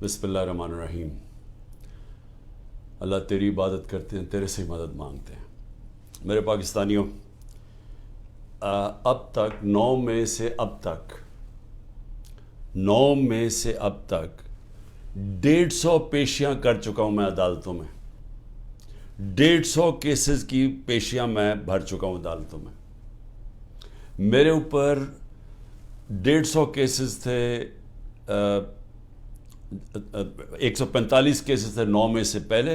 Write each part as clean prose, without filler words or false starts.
بسم اللہ الرحمن الرحیم۔ اللہ تیری عبادت کرتے ہیں، تیرے سے مدد مانگتے ہیں۔ میرے پاکستانیوں، اب تک 9 مئی سے اب تک 150 پیشیاں کر چکا ہوں میں عدالتوں میں۔ 150 کیسز کی پیشیاں میں بھر چکا ہوں عدالتوں میں۔ میرے اوپر 150 کیسز تھے، 145 کیسز تھے 9 مئی سے پہلے،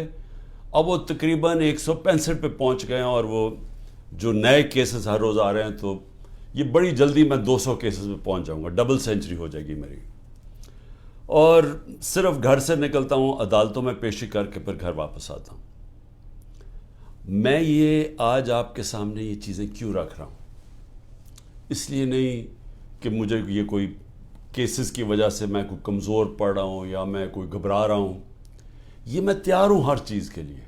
اب وہ تقریباً 165 پہ پہنچ گئے ہیں، اور وہ جو نئے کیسز ہر روز آ رہے ہیں، تو یہ بڑی جلدی میں 200 کیسز پہ پہنچ جاؤں گا، ڈبل سینچری ہو جائے گی میری۔ اور صرف گھر سے نکلتا ہوں، عدالتوں میں پیشی کر کے پھر گھر واپس آتا ہوں۔ میں یہ آج آپ کے سامنے یہ چیزیں کیوں رکھ رہا ہوں؟ اس لیے نہیں کہ مجھے یہ کوئی کیسز کی وجہ سے میں کوئی کمزور پڑ رہا ہوں یا میں کوئی گھبرا رہا ہوں۔ یہ میں تیار ہوں ہر چیز کے لیے،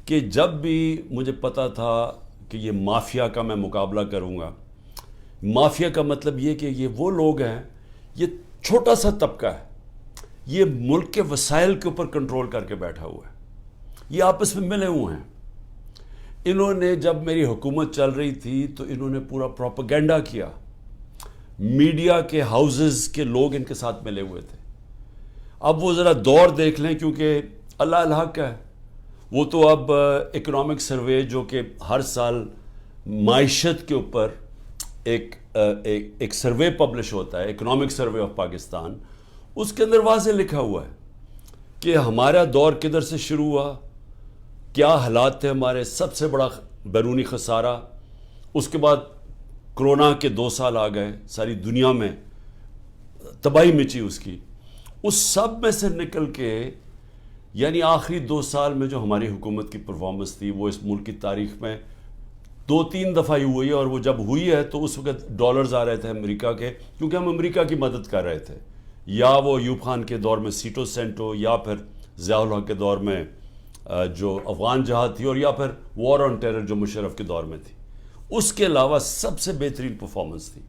کہ جب بھی مجھے پتا تھا کہ یہ مافیا کا میں مقابلہ کروں گا۔ مافیا کا مطلب یہ کہ یہ وہ لوگ ہیں، یہ چھوٹا سا طبقہ ہے، یہ ملک کے وسائل کے اوپر کنٹرول کر کے بیٹھا ہوا ہے، یہ آپس میں ملے ہوئے ہیں۔ انہوں نے جب میری حکومت چل رہی تھی تو انہوں نے پورا پروپیگنڈا کیا، میڈیا کے ہاؤسز کے لوگ ان کے ساتھ ملے ہوئے تھے۔ اب وہ ذرا دور دیکھ لیں، کیونکہ اللہ الحق ہے، وہ تو اب اکنامک سروے جو کہ ہر سال معیشت کے اوپر ایک سروے پبلش ہوتا ہے، اکنامک سروے آف پاکستان، اس کے اندر واضح لکھا ہوا ہے کہ ہمارا دور کدھر سے شروع ہوا، کیا حالات تھے ہمارے، سب سے بڑا بیرونی خسارہ، اس کے بعد کرونا کے 2 سال آ گئے، ساری دنیا میں تباہی مچی اس کی، اس سب میں سے نکل کے یعنی آخری 2 سال میں جو ہماری حکومت کی پرفارمنس تھی، وہ اس ملک کی تاریخ میں 2-3 دفعہ ہی ہوئی ہے، اور وہ جب ہوئی ہے تو اس وقت ڈالرز آ رہے تھے امریکہ کے، کیونکہ ہم امریکہ کی مدد کر رہے تھے، یا وہ ایوب خان کے دور میں سیٹو سینٹو، یا پھر ضیاء الحق کے دور میں جو افغان جہاد تھی، اور یا پھر وار آن ٹیرر جو مشرف کے دور میں تھی۔ اس کے علاوہ سب سے بہترین پرفارمنس تھی۔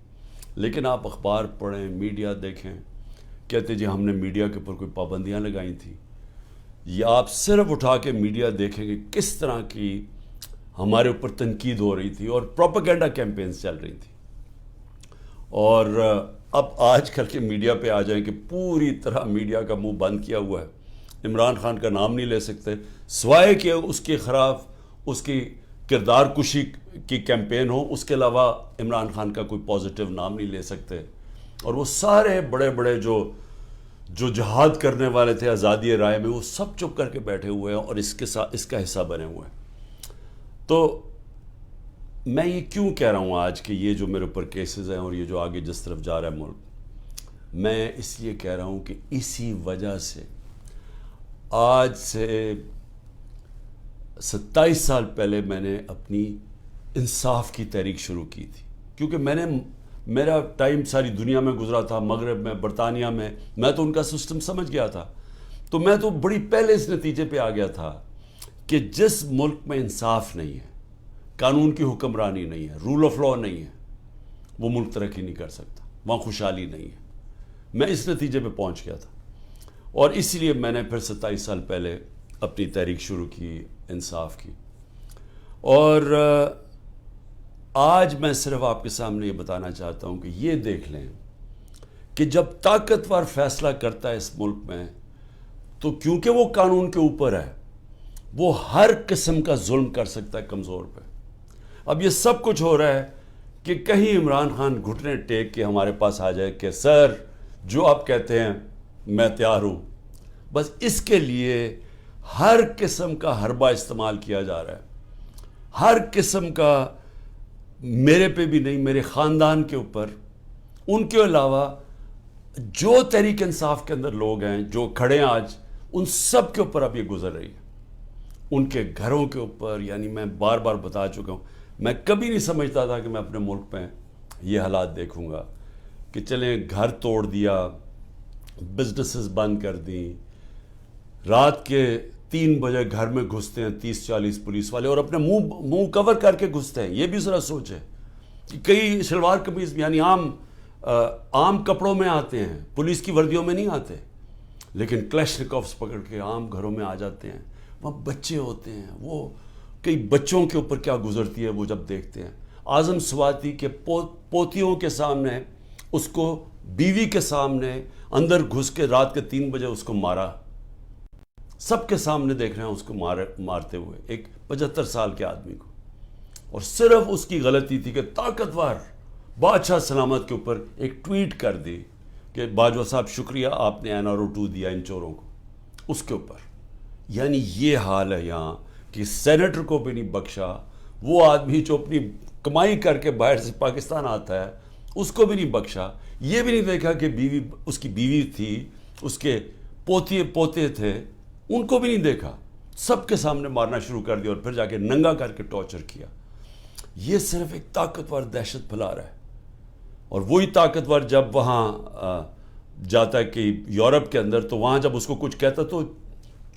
لیکن آپ اخبار پڑھیں، میڈیا دیکھیں، کہتے جی ہم نے میڈیا کے اوپر کوئی پابندیاں لگائی تھیں، یا آپ صرف اٹھا کے میڈیا دیکھیں کہ کس طرح کی ہمارے اوپر تنقید ہو رہی تھی اور پروپیگنڈا کیمپینز چل رہی تھی۔ اور اب آج کل کے میڈیا پہ آ جائیں کہ پوری طرح میڈیا کا منہ بند کیا ہوا ہے، عمران خان کا نام نہیں لے سکتے، سوائے کہ اس کے خلاف اس کی کردار کشی کی کیمپین ہو، اس کے علاوہ عمران خان کا کوئی پازیٹیو نام نہیں لے سکتے۔ اور وہ سارے بڑے بڑے جو جہاد کرنے والے تھے آزادی رائے میں، وہ سب چپ کر کے بیٹھے ہوئے ہیں اور اس کا حصہ بنے ہوئے ہیں۔ تو میں یہ کیوں کہہ رہا ہوں آج کہ یہ جو میرے اوپر کیسز ہیں اور یہ جو آگے جس طرف جا رہا ہے ملک، میں اس لیے کہہ رہا ہوں کہ اسی وجہ سے آج سے 27 سال پہلے میں نے اپنی انصاف کی تحریک شروع کی تھی، کیونکہ میرا ٹائم ساری دنیا میں گزرا تھا، مغرب میں، برطانیہ میں تو ان کا سسٹم سمجھ گیا تھا، تو میں تو بڑی پہلے اس نتیجے پہ آ گیا تھا کہ جس ملک میں انصاف نہیں ہے، قانون کی حکمرانی نہیں ہے، رول آف لا نہیں ہے، وہ ملک ترقی نہیں کر سکتا، وہاں خوشحالی نہیں ہے۔ میں اس نتیجے پہ پہنچ گیا تھا، اور اسی لیے میں نے پھر 27 سال پہلے اپنی تحریک شروع کی انصاف کی۔ اور آج میں صرف آپ کے سامنے یہ بتانا چاہتا ہوں کہ یہ دیکھ لیں کہ جب طاقتور فیصلہ کرتا ہے اس ملک میں، تو کیونکہ وہ قانون کے اوپر ہے، وہ ہر قسم کا ظلم کر سکتا ہے کمزور پہ۔ اب یہ سب کچھ ہو رہا ہے کہ کہیں عمران خان گھٹنے ٹیک کے ہمارے پاس آ جائے کہ سر جو آپ کہتے ہیں میں تیار ہوں، بس اس کے لیے ہر قسم کا حربہ استعمال کیا جا رہا ہے، ہر قسم کا، میرے پہ بھی نہیں، میرے خاندان کے اوپر، ان کے علاوہ جو تحریک انصاف کے اندر لوگ ہیں جو کھڑے ہیں آج، ان سب کے اوپر اب یہ گزر رہی ہے، ان کے گھروں کے اوپر۔ یعنی میں بار بار بتا چکا ہوں، میں کبھی نہیں سمجھتا تھا کہ میں اپنے ملک میں یہ حالات دیکھوں گا کہ چلیں گھر توڑ دیا، بزنسز بند کر دیں، رات کے 3 بجے گھر میں گھستے ہیں 30-40 پولیس والے، اور اپنے منہ کور کر کے گھستے ہیں۔ یہ بھی ذرا سوچیں کہ کئی شلوار قمیض یعنی عام کپڑوں میں آتے ہیں، پولیس کی وردیوں میں نہیں آتے، لیکن کلیشنکوفس پکڑ کے عام گھروں میں آ جاتے ہیں، وہاں بچے ہوتے ہیں، وہ کئی بچوں کے اوپر کیا گزرتی ہے وہ جب دیکھتے ہیں. اعظم سواتی کے پوتیوں کے سامنے اس کو، بیوی کے سامنے اندر گھس کے رات کے 3 بجے اس کو مارا، سب کے سامنے دیکھ رہے ہیں اس کو مارتے ہوئے، ایک 75 سال کے آدمی کو. اور صرف اس کی غلطی تھی کہ طاقتور بادشاہ سلامت کے اوپر ایک ٹویٹ کر دی کہ باجوہ صاحب شکریہ آپ نے NRO2 دیا ان چوروں کو، اس کے اوپر. یعنی یہ حال ہے یہاں کہ سینیٹر کو بھی نہیں بخشا، وہ آدمی جو اپنی کمائی کر کے باہر سے پاکستان آتا ہے اس کو بھی نہیں بخشا. یہ بھی نہیں دیکھا کہ بیوی، اس کی بیوی تھی، اس کے پوتے تھے، ان کو بھی نہیں دیکھا، سب کے سامنے مارنا شروع کر دیا اور پھر جا کے ننگا کر کے ٹارچر کیا. یہ صرف ایک طاقتور دہشت پھیلا رہا ہے. اور وہی طاقتور جب وہاں جاتا ہے کہ یورپ کے اندر، تو وہاں جب اس کو کچھ کہتا تو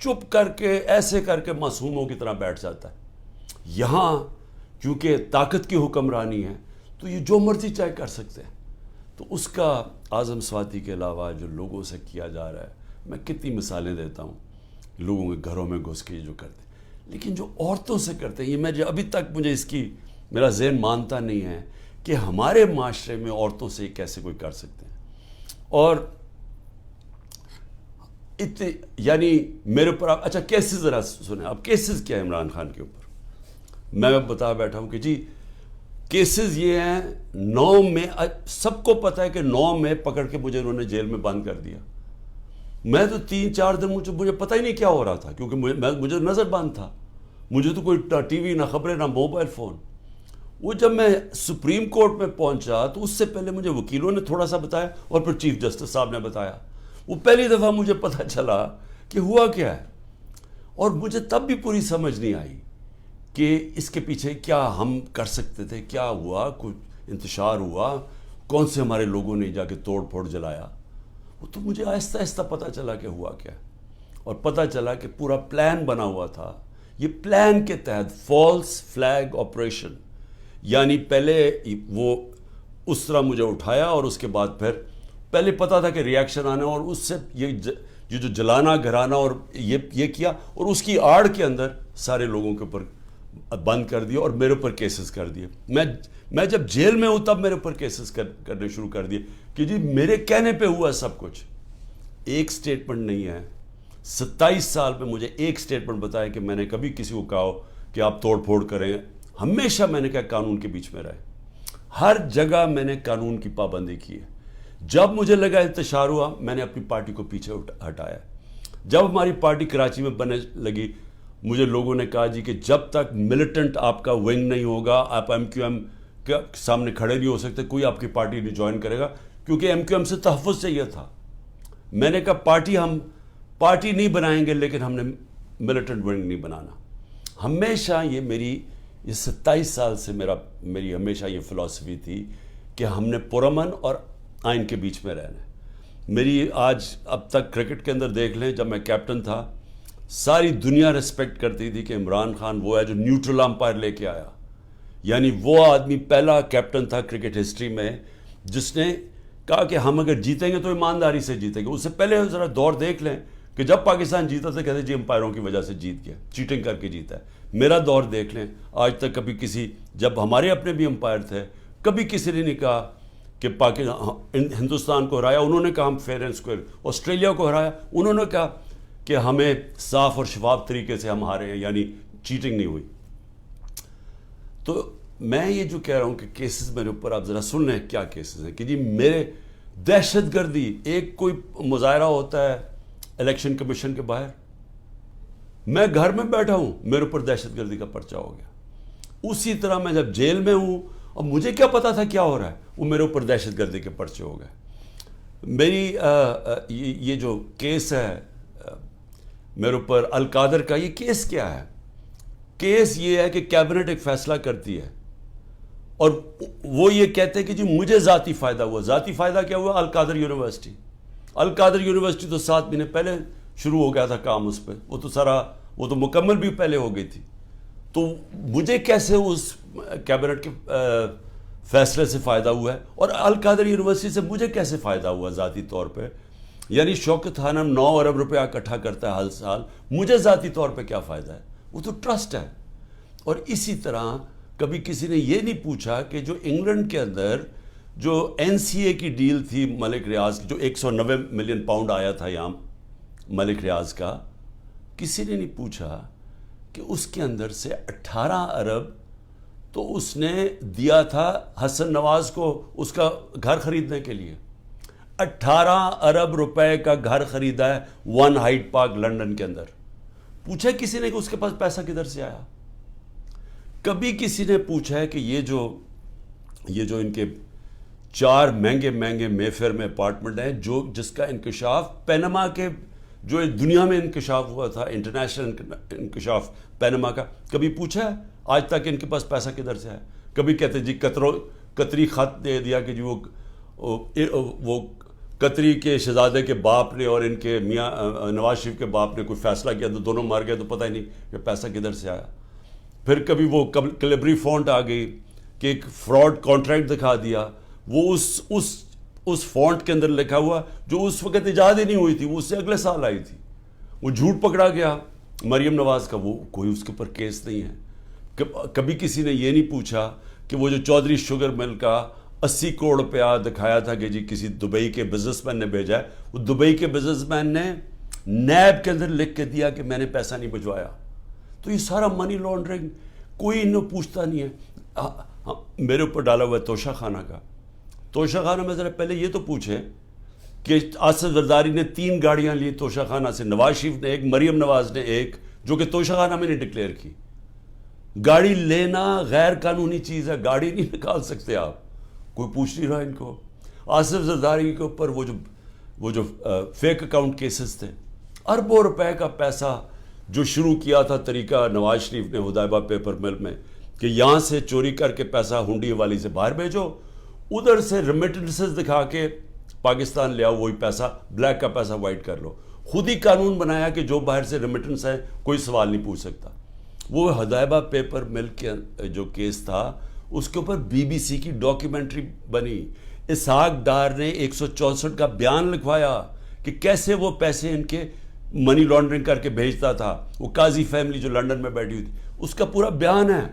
چپ کر کے ایسے کر کے معصوموں کی طرح بیٹھ جاتا ہے. یہاں کیونکہ طاقت کی حکمرانی ہے تو یہ جو مرضی چاہے کر سکتے ہیں. تو اس کا اعظم سواتی کے علاوہ جو لوگوں سے کیا جا رہا ہے، میں کتنی مثالیں دیتا ہوں لوگوں کے گھروں میں گھس کے جو کرتے ہیں. لیکن جو عورتوں سے کرتے ہیں، یہ میں ابھی تک مجھے اس کی میرا ذہن مانتا نہیں ہے کہ ہمارے معاشرے میں عورتوں سے کیسے کوئی کر سکتے ہیں. اور یعنی میرے اوپر آپ اچھا کیسز ذرا سنیں، اب کیسز کیا ہے عمران خان کے اوپر؟ میں بتا بیٹھا ہوں کہ جی کیسز یہ ہیں، 9 میں سب کو پتہ ہے کہ 9 میں پکڑ کے مجھے انہوں نے جیل میں بند کر دیا. میں تو 3-4 دن مجھے پتہ ہی نہیں کیا ہو رہا تھا، کیونکہ مجھے نظر بند تھا، مجھے تو کوئی ٹی وی، نہ خبریں، نہ موبائل فون. وہ جب میں سپریم کورٹ میں پہنچا تو اس سے پہلے مجھے وکیلوں نے تھوڑا سا بتایا اور پھر چیف جسٹس صاحب نے بتایا. وہ پہلی دفعہ مجھے پتہ چلا کہ ہوا کیا ہے. اور مجھے تب بھی پوری سمجھ نہیں آئی کہ اس کے پیچھے کیا ہم کر سکتے تھے، کیا ہوا، کچھ انتشار ہوا، کون سے ہمارے لوگوں نے جا کے توڑ پھوڑ جلایا. وہ تو مجھے آہستہ آہستہ پتہ چلا کہ ہوا کیا. اور پتہ چلا کہ پورا پلان بنا ہوا تھا. یہ پلان کے تحت فالس فلیگ آپریشن، یعنی پہلے وہ اس طرح مجھے اٹھایا اور اس کے بعد پھر پہلے پتا تھا کہ ریاکشن آنا، اور اس سے یہ جو جلانا گھرانا اور یہ کیا، اور اس کی آڑ کے اندر سارے لوگوں کے اوپر بند کر دیا اور میرے اوپر کیسز کر دیے. میں جب جیل میں ہوں تب میرے اوپر کیسز کرنے شروع کر دیے کہ جی میرے کہنے پہ ہوا سب کچھ. ایک سٹیٹمنٹ نہیں ہے. 27 سال میں مجھے ایک سٹیٹمنٹ بتایا کہ میں نے کبھی کسی کو کہا ہو کہ آپ توڑ پھوڑ کریں. ہمیشہ میں نے کہا قانون کے بیچ میں رہے. ہر جگہ میں نے قانون کی پابندی کی ہے. جب مجھے لگا انتشار ہوا، میں نے اپنی پارٹی کو پیچھے ہٹایا. جب ہماری پارٹی کراچی میں بننے لگی، مجھے لوگوں نے کہا جی کہ جب تک ملیٹنٹ آپ کا ونگ نہیں ہوگا، آپ MQM کے سامنے کھڑے نہیں ہو سکتے، کوئی آپ کی پارٹی نہیں جوائن کرے گا، کیونکہ MQM سے تحفظ چاہیے تھا. میں نے کہا ہم پارٹی نہیں بنائیں گے، لیکن ہم نے ملیٹنٹ ونگ نہیں بنانا. ہمیشہ یہ 27 سال سے میری ہمیشہ یہ فلسفی تھی کہ ہم نے پرامن اور آئین کے بیچ میں رہنا ہے. میری آج اب تک کرکٹ کے اندر دیکھ لیں، جب میں کیپٹن تھا ساری دنیا ریسپیکٹ کرتی تھی کہ عمران خان وہ ہے جو نیوٹرل امپائر لے کے آیا. یعنی وہ آدمی پہلا کیپٹن تھا کرکٹ ہسٹری میں جس نے کہا کہ ہم اگر جیتیں گے تو ایمانداری سے جیتیں گے. اس سے پہلے ذرا دور دیکھ لیں کہ جب پاکستان جیتا تھا کہتے جی امپائروں کی وجہ سے جیت گیا، چیٹنگ کر کے جیتا ہے. میرا دور دیکھ لیں، آج تک کبھی جب ہمارے اپنے بھی امپائر تھے، کبھی کسی نے نہیں کہا کہ ہندوستان کو ہرایا انہوں نے کہا ہم فیئر اینڈ اسکوئر. آسٹریلیا کو ہرایا انہوں نے کہا کہ ہمیں صاف اور شفاف طریقے سے ہم ہارے ہیں، یعنی چیٹنگ نہیں ہوئی. تو میں یہ جو کہہ رہا ہوں کہ کیسز میرے اوپر آپ ذرا سن لیں کیا کیسز ہیں کہ جی میرے دہشت گردی، ایک کوئی مظاہرہ ہوتا ہے الیکشن کمیشن کے باہر، میں گھر میں بیٹھا ہوں میرے اوپر دہشت گردی کا پرچہ ہو گیا. اسی طرح میں جب جیل میں ہوں اور مجھے کیا پتا تھا کیا ہو رہا ہے، وہ میرے اوپر دہشت گردی کے پرچے ہو گئے. میری یہ جو کیس ہے میرے اوپر القادر کا، یہ کیس کیا ہے؟ کیس یہ ہے کہ کیبنٹ ایک فیصلہ کرتی ہے اور وہ یہ کہتے ہیں کہ جی مجھے ذاتی فائدہ ہوا. ذاتی فائدہ کیا ہوا؟ القادر یونیورسٹی. القادر یونیورسٹی تو 7 مہینے پہلے شروع ہو گیا تھا کام اس پہ، وہ تو مکمل بھی پہلے ہو گئی تھی. تو مجھے کیسے اس کیبنٹ کے فیصلے سے فائدہ ہوا ہے، اور القادر یونیورسٹی سے مجھے کیسے فائدہ ہوا ذاتی طور پہ؟ یعنی شوکت خانم 9 ارب روپیہ اکٹھا کرتا ہے ہر سال، مجھے ذاتی طور پہ کیا فائدہ ہے؟ وہ تو ٹرسٹ ہے۔ اور اسی طرح کبھی کسی نے یہ نہیں پوچھا کہ جو انگلینڈ کے اندر جو این سی اے کی ڈیل تھی ملک ریاض کی، جو 190 ملین پاؤنڈ آیا تھا یہاں ملک ریاض کا، کسی نے نہیں پوچھا کہ اس کے اندر سے 18 ارب تو اس نے دیا تھا حسن نواز کو اس کا گھر خریدنے کے لیے۔ 18 ارب روپے کا گھر خریدا ہے ون ہائیڈ پارک لنڈن کے اندر۔ پوچھا کسی نے کہ اس کے پاس پیسہ کدھر سے آیا؟ کبھی کسی نے پوچھا ہے کہ یہ جو ان کے 4 مہنگے مے فیئر میں اپارٹمنٹ ہیں جس کا انکشاف پینما کے جو دنیا میں انکشاف ہوا تھا، انٹرنیشنل انکشاف پینما کا، کبھی پوچھا ہے آج تک ان کے پاس پیسہ کدھر سے ہے؟ کبھی کہتے جی قطری خط دے دیا کہ جی وہ قطری کے شہزادے کے باپ نے اور ان کے میاں نواز شریف کے باپ نے کوئی فیصلہ کیا تو دونوں مار گئے، تو پتہ ہی نہیں کہ پیسہ کدھر سے آیا۔ پھر کبھی وہ کلیبری فونٹ آ گئی کہ ایک فراڈ کانٹریکٹ دکھا دیا، وہ اس فونٹ کے اندر لکھا ہوا جو اس وقت ایجاد ہی نہیں ہوئی تھی، وہ اس سے اگلے سال آئی تھی، وہ جھوٹ پکڑا گیا مریم نواز کا، وہ کوئی اس کے اوپر کیس نہیں ہے۔ کبھی کسی نے یہ نہیں پوچھا کہ وہ جو چودھری شوگر مل کا 80 کروڑ روپیہ دکھایا تھا کہ جی کسی دبئی کے بزنس مین نے بھیجا ہے، وہ دبئی کے بزنس مین نے نیب کے اندر لکھ کے دیا کہ میں نے پیسہ نہیں بھجوایا۔ تو یہ سارا منی لانڈرنگ کوئی انہوں پوچھتا نہیں ہے۔ میرے اوپر ڈالا ہوا ہے توشہ خانہ کا۔ توشہ خانہ میں ذرا پہلے یہ تو پوچھیں کہ آصف زرداری نے 3 گاڑیاں لی توشہ خانہ سے، نواز شریف نے 1، مریم نواز نے 1، جو کہ توشہ خانہ میں نے ڈکلیئر کی۔ گاڑی لینا غیر قانونی چیز ہے، گاڑی نہیں نکال سکتے آپ، کوئی پوچھ نہیں رہا ان کو۔ آصف زرداری کے اوپر وہ جو فیک اکاؤنٹ کیسز تھے، اربوں روپے کا پیسہ جو شروع کیا تھا طریقہ نواز شریف نے حدیبہ پیپر مل میں کہ یہاں سے چوری کر کے پیسہ ہنڈی والی سے باہر بھیجو، ادھر سے ریمیٹنسز دکھا کے پاکستان لے آؤ، وہی پیسہ بلیک کا پیسہ وائٹ کر لو۔ خود ہی قانون بنایا کہ جو باہر سے ریمیٹنس ہے کوئی سوال نہیں پوچھ سکتا۔ وہ حدیبہ پیپر مل کے جو کیس تھا اس کے اوپر بی بی سی کی ڈاکیومنٹری بنی، اسحاق ڈار نے 164 کا بیان لکھوایا کہ کیسے وہ پیسے ان کے منی لانڈرنگ کر کے بھیجتا تھا۔ وہ قاضی فیملی جو لنڈن میں بیٹھی ہوئی تھی اس کا پورا بیان ہے۔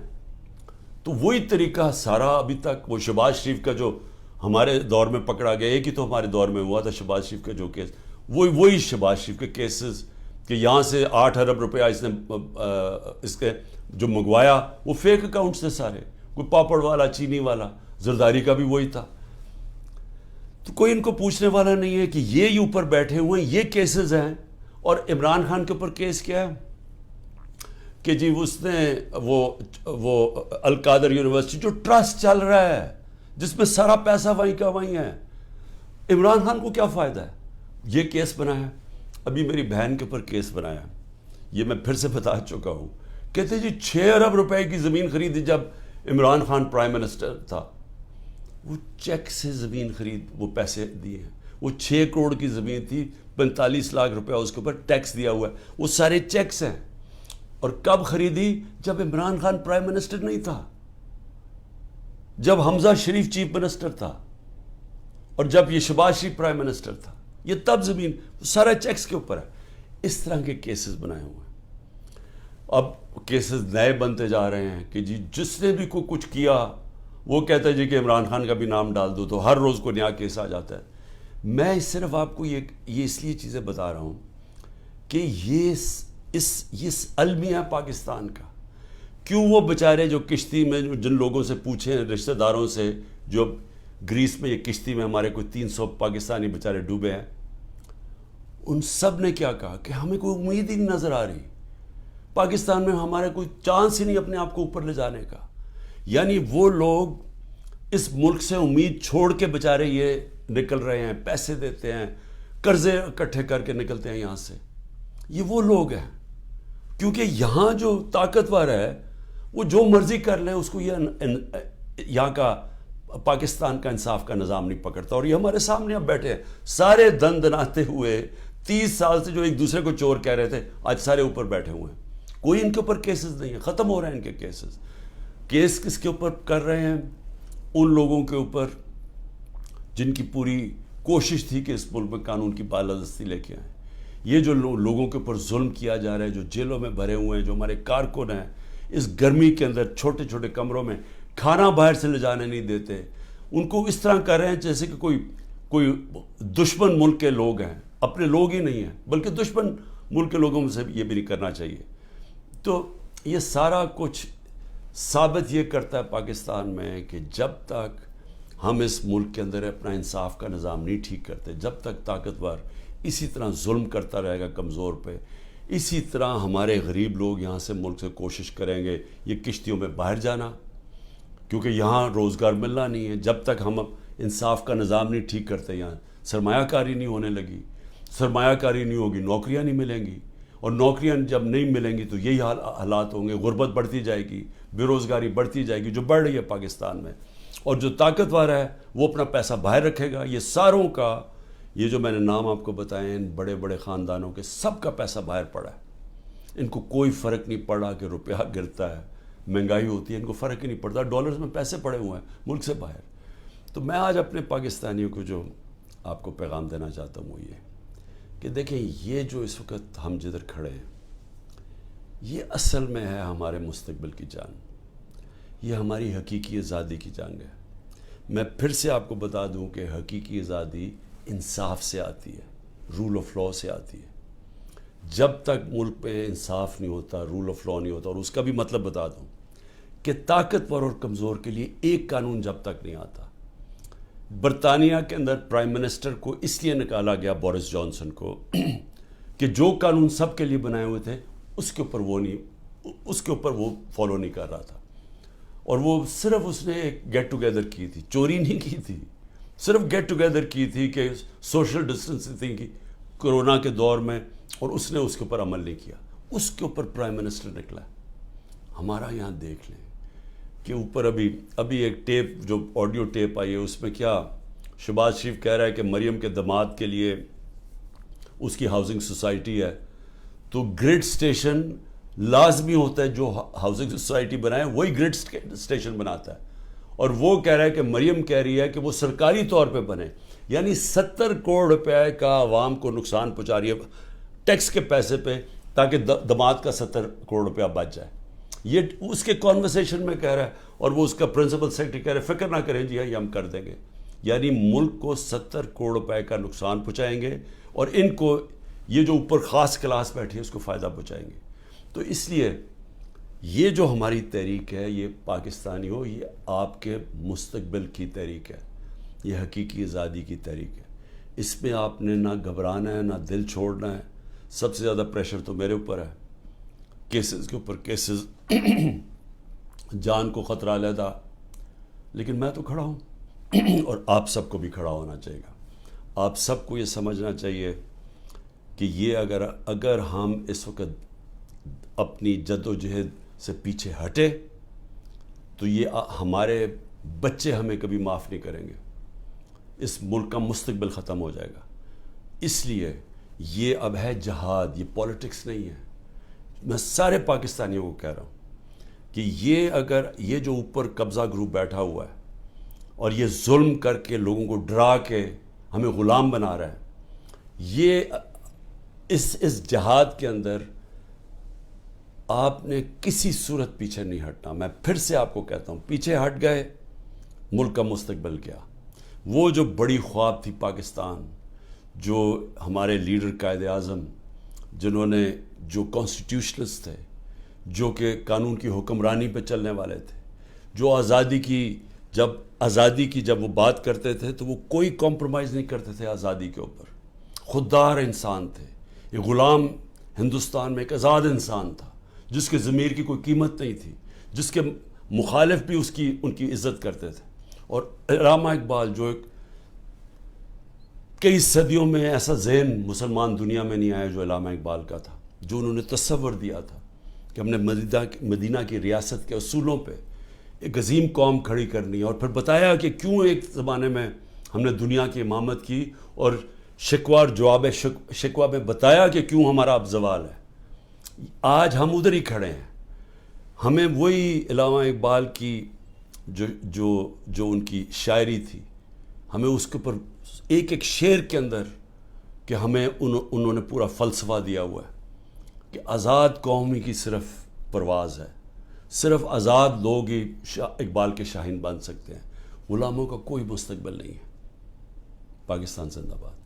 تو وہی طریقہ سارا ابھی تک، وہ شہباز شریف کا جو ہمارے دور میں پکڑا گیا، ایک ہی تو ہمارے دور میں ہوا تھا شہباز شریف کا جو کیس، وہی شہباز شریف کے کیسز کہ یہاں سے 8 ارب روپیہ اس کے جو منگوایا وہ فیک اکاؤنٹس تھے سارے، کوئی پاپڑ والا، چینی والا، زرداری کا بھی وہی تھا۔ تو کوئی ان کو پوچھنے والا نہیں ہے کہ یہ اوپر بیٹھے ہوئے ہیں، یہ کیسز ہیں۔ اور عمران خان کے اوپر کیس کیا ہے کہ جی اس نے وہ القادر یونیورسٹی جو ٹرسٹ چل رہا ہے جس میں سارا پیسہ وہیں کا وہیں ہے، عمران خان کو کیا فائدہ ہے؟ یہ کیس بنایا، ابھی میری بہن کے اوپر کیس بنایا، یہ میں پھر سے بتا چکا ہوں، کہتے جی 6 ارب روپے کی زمین خریدی جب عمران خان پرائم منسٹر تھا، وہ چیک سے زمین خرید وہ پیسے دیے ہیں، وہ 6 کروڑ کی زمین تھی، 45 لاکھ روپیہ اس کے اوپر ٹیکس دیا ہوا ہے، وہ سارے چیکس ہیں۔ اور کب خریدی؟ جب عمران خان پرائم منسٹر نہیں تھا، جب حمزہ شریف چیف منسٹر تھا، اور جب یہ شہباز شریف پرائم منسٹر تھا، یہ تب زمین سارا چیکس کے اوپر ہے۔ اس طرح کے کیسز بنائے ہوئے ہیں۔ اب کیسز نئے بنتے جا رہے ہیں کہ جی جس نے بھی کوئی کچھ کیا وہ کہتا ہے جی کہ عمران خان کا بھی نام ڈال دو، تو ہر روز کو نیا کیس آ جاتا ہے۔ میں صرف آپ کو یہ اس لیے چیزیں بتا رہا ہوں کہ یہ المیہ پاکستان کا، کیوں وہ بیچارے جو کشتی میں جن لوگوں سے پوچھیں رشتہ داروں سے جو گریس میں یہ کشتی میں ہمارے کوئی 300 پاکستانی بیچارے ڈوبے ہیں، ان سب نے کیا کہا کہ ہمیں کوئی امید ہی نہیں نظر آ رہی، پاکستان میں ہمارا کوئی چانس ہی نہیں اپنے آپ کو اوپر لے جانے کا۔ یعنی وہ لوگ اس ملک سے امید چھوڑ کے بیچارے یہ نکل رہے ہیں، پیسے دیتے ہیں، قرضے اکٹھے کر کے نکلتے ہیں یہاں سے۔ یہ وہ لوگ ہیں، کیونکہ یہاں جو طاقتور ہے وہ جو مرضی کر لے، اس کو یہاں کا پاکستان کا انصاف کا نظام نہیں پکڑتا۔ اور یہ ہمارے سامنے اب بیٹھے ہیں سارے دن دناتے ہوئے، 30 سال سے جو ایک دوسرے کو چور کہہ رہے تھے، آج سارے اوپر بیٹھے ہوئے ہیں، کوئی ان کے اوپر کیسز نہیں ہے، ختم ہو رہے ہیں ان کے کیسز۔ کیس کس کے اوپر کر رہے ہیں؟ ان لوگوں کے اوپر جن کی پوری کوشش تھی کہ اس ملک میں قانون کی بالادستی لے کے آئیں. یہ جو لوگوں کے اوپر ظلم کیا جا رہا ہے, جو جیلوں میں بھرے ہوئے ہیں, جو ہمارے کارکن ہیں, اس گرمی کے اندر چھوٹے چھوٹے کمروں میں کھانا باہر سے لے جانے نہیں دیتے, ان کو اس طرح کر رہے ہیں جیسے کہ کوئی دشمن ملک کے لوگ ہیں, اپنے لوگ ہی نہیں ہیں بلکہ دشمن ملک کے لوگوں سے یہ بھی نہیں کرنا چاہیے. تو یہ سارا کچھ ثابت یہ کرتا ہے پاکستان میں کہ جب تک ہم اس ملک کے اندر اپنا انصاف کا نظام نہیں ٹھیک کرتے, جب تک طاقتور اسی طرح ظلم کرتا رہے گا کمزور پہ, اسی طرح ہمارے غریب لوگ یہاں سے ملک سے کوشش کریں گے یہ کشتیوں میں باہر جانا, کیونکہ یہاں روزگار ملنا نہیں ہے. جب تک ہم انصاف کا نظام نہیں ٹھیک کرتے, یہاں سرمایہ کاری نہیں ہونے لگی, سرمایہ کاری نہیں ہوگی, نوکریاں نہیں ملیں گی, اور نوکریاں جب نہیں ملیں گی تو یہی حالات ہوں گے, غربت بڑھتی جائے گی, بے روزگاری بڑھتی جائے گی جو بڑھ رہی ہے پاکستان میں, اور جو طاقتور ہے وہ اپنا پیسہ باہر رکھے گا. یہ ساروں کا, یہ جو میں نے نام آپ کو بتائے ان بڑے بڑے خاندانوں کے, سب کا پیسہ باہر پڑا ہے. ان کو کوئی فرق نہیں پڑا کہ روپیہ گرتا ہے, مہنگائی ہوتی ہے, ان کو فرق ہی نہیں پڑتا, ڈالرز میں پیسے پڑے ہوئے ہیں ملک سے باہر. تو میں آج اپنے پاکستانیوں کو جو آپ کو پیغام دینا چاہتا ہوں وہ یہ کہ دیکھیں, یہ جو اس وقت ہم جدھر کھڑے ہیں یہ اصل میں ہے ہمارے مستقبل کی جنگ, یہ ہماری حقیقی آزادی کی جنگ ہے. میں پھر سے آپ کو بتا دوں کہ حقیقی آزادی انصاف سے آتی ہے, رول آف لاء سے آتی ہے. جب تک ملک پہ انصاف نہیں ہوتا, رول آف لاء نہیں ہوتا, اور اس کا بھی مطلب بتا دوں کہ طاقتور اور کمزور کے لیے ایک قانون جب تک نہیں آتا. برطانیہ کے اندر پرائم منسٹر کو اس لیے نکالا گیا, بورس جانسن کو, کہ جو قانون سب کے لیے بنائے ہوئے تھے اس کے اوپر وہ فالو نہیں کر رہا تھا. اور وہ صرف اس نے ایک گیٹ ٹوگیدر کی تھی, چوری نہیں کی تھی, صرف گیٹ ٹوگیدر کی تھی کہ سوشل ڈسٹنسنگ کی کرونا کے دور میں, اور اس نے اس کے اوپر عمل نہیں کیا. اس کے اوپر پرائم منسٹر نکلا. ہمارا یہاں دیکھ لیں کہ اوپر ابھی ایک ٹیپ, جو آڈیو ٹیپ آئی ہے, اس میں کیا شہباز شریف کہہ رہا ہے کہ مریم کے داماد کے لیے اس کی ہاؤسنگ سوسائٹی ہے, تو گریڈ سٹیشن لازمی ہوتا ہے, جو ہاؤسنگ سوسائٹی بنائے وہی گریڈ سٹیشن بناتا ہے. اور وہ کہہ رہا ہے کہ مریم کہہ رہی ہے کہ وہ سرکاری طور پہ بنے, یعنی 70 کروڑ روپے کا عوام کو نقصان پہنچا رہی ہے ٹیکس کے پیسے پہ, تاکہ داماد کا 70 کروڑ روپیہ بچ جائے. یہ اس کے کانورسیشن میں کہہ رہا ہے, اور وہ اس کا پرنسپل سیکرٹری کہہ رہے ہیں فکر نہ کریں جی, یہ ہم کر دیں گے. یعنی ملک کو 70 کروڑ روپے کا نقصان پہنچائیں گے, اور ان کو یہ جو اوپر خاص کلاس بیٹھی ہے اس کو فائدہ پہنچائیں گے. تو اس لیے یہ جو ہماری تحریک ہے, یہ پاکستانی ہو, یہ آپ کے مستقبل کی تحریک ہے, یہ حقیقی آزادی کی تحریک ہے. اس میں آپ نے نہ گھبرانا ہے نہ دل چھوڑنا ہے. سب سے زیادہ پریشر تو میرے اوپر ہے, کیسز کے اوپر کیسز, جان کو خطرہ علیحدہ, لیکن میں تو کھڑا ہوں, اور آپ سب کو بھی کھڑا ہونا چاہیے گا. آپ سب کو یہ سمجھنا چاہیے کہ یہ اگر ہم اس وقت اپنی جد و جہد سے پیچھے ہٹے تو یہ ہمارے بچے ہمیں کبھی معاف نہیں کریں گے. اس ملک کا مستقبل ختم ہو جائے گا. اس لیے یہ اب ہے جہاد, یہ پولیٹکس نہیں ہے. میں سارے پاکستانیوں کو کہہ رہا ہوں کہ یہ جو اوپر قبضہ گروپ بیٹھا ہوا ہے اور یہ ظلم کر کے لوگوں کو ڈرا کے ہمیں غلام بنا رہا ہے, یہ اس جہاد کے اندر آپ نے کسی صورت پیچھے نہیں ہٹنا. میں پھر سے آپ کو کہتا ہوں, پیچھے ہٹ گئے ملک کا مستقبل کیا. وہ جو بڑی خواب تھی پاکستان, جو ہمارے لیڈر قائد اعظم, جنہوں نے, جو کانسٹیٹیوشنلسٹ تھے, جو کہ قانون کی حکمرانی پہ چلنے والے تھے, جو آزادی کی جب وہ بات کرتے تھے تو وہ کوئی کمپرومائز نہیں کرتے تھے آزادی کے اوپر. خوددار انسان تھے. یہ غلام ہندوستان میں ایک آزاد انسان تھا جس کے ضمیر کی کوئی قیمت نہیں تھی, جس کے مخالف بھی ان کی عزت کرتے تھے. اور علامہ اقبال, جو کئی صدیوں میں ایسا ذہن مسلمان دنیا میں نہیں آیا جو علامہ اقبال کا تھا, جو انہوں نے تصور دیا تھا کہ ہم نے مدینہ کی ریاست کے اصولوں پہ ایک عظیم قوم کھڑی کرنی, اور پھر بتایا کہ کیوں ایک زمانے میں ہم نے دنیا کی امامت کی, اور شکوہ اور جواب شکوہ میں بتایا کہ کیوں ہمارا اب زوال ہے. آج ہم ادھر ہی کھڑے ہیں. ہمیں وہی علامہ اقبال کی جو ان کی شاعری تھی, ہمیں اس کے اوپر ایک ایک شعر کے اندر کہ ہمیں انہوں نے پورا فلسفہ دیا ہوا ہے کہ آزاد قومی کی صرف پرواز ہے، صرف آزاد لوگ ہی اقبال کے شاہین بن سکتے ہیں، غلاموں کا کوئی مستقبل نہیں ہے۔ پاکستان زندہ باد۔